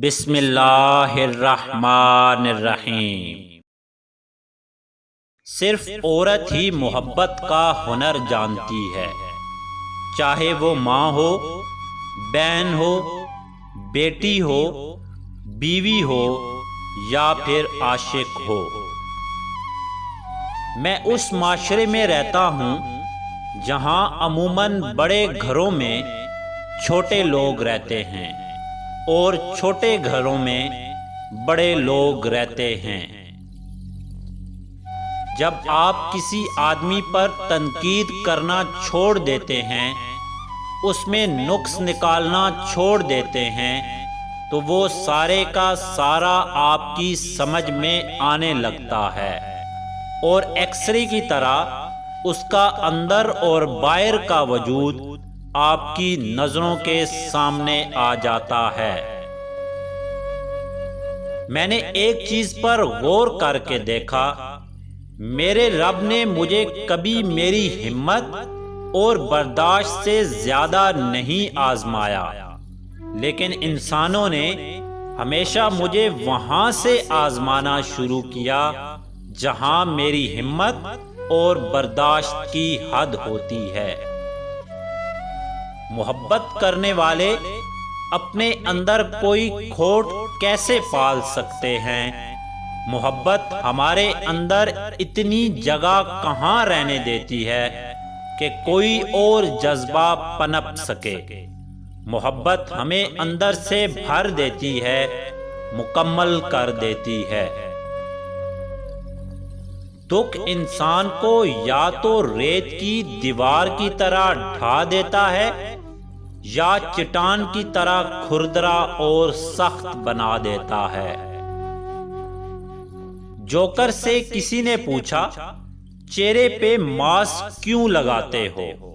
بسم اللہ الرحمن الرحیم۔ صرف عورت ہی محبت کا ہنر جانتی ہے، چاہے وہ ماں ہو، بہن ہو، بیٹی ہو، بیوی ہو یا پھر عاشق ہو۔ میں اس معاشرے میں رہتا ہوں جہاں عموماً بڑے گھروں میں چھوٹے لوگ رہتے ہیں اور چھوٹے گھروں میں بڑے لوگ رہتے ہیں۔ جب آپ کسی آدمی پر تنقید کرنا چھوڑ دیتے ہیں، اس میں نقص نکالنا چھوڑ دیتے ہیں، تو وہ سارے کا سارا آپ کی سمجھ میں آنے لگتا ہے اور ایکس-رے کی طرح اس کا اندر اور باہر کا وجود آپ کی نظروں کے سامنے آ جاتا ہے۔ میں نے ایک چیز پر غور کر کے دیکھا، میرے رب نے مجھے کبھی میری ہمت اور برداشت سے زیادہ نہیں آزمایا، لیکن انسانوں نے ہمیشہ مجھے وہاں سے آزمانا شروع کیا جہاں میری ہمت اور برداشت کی حد ہوتی ہے۔ محبت کرنے والے اپنے اندر کوئی کھوٹ کیسے پال سکتے ہیں؟ محبت ہمارے اندر اتنی جگہ کہاں رہنے دیتی ہے کہ کوئی اور جذبہ پنپ سکے؟ محبت ہمیں اندر سے بھر دیتی ہے، مکمل کر دیتی ہے۔ دکھ انسان کو یا تو ریت کی دیوار کی طرح ڈھا دیتا ہے یا چٹان کی طرح کھردرا اور سخت بنا دیتا ہے۔ جوکر سے کسی نے پوچھا، چہرے پہ ماسک کیوں لگاتے ہو؟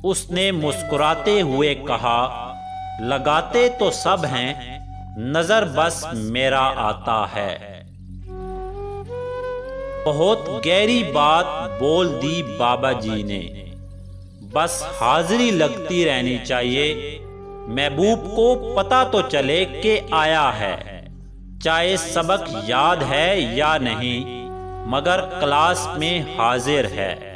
اس نے مسکراتے ہوئے کہا، لگاتے تو سب ہیں، نظر بس میرا آتا ہے۔ بہت گہری بات بول دی بابا جی نے، بس حاضری لگتی رہنی چاہیے، محبوب کو پتہ تو چلے کہ آیا ہے، چاہے سبق یاد ہے یا نہیں، مگر کلاس میں حاضر ہے۔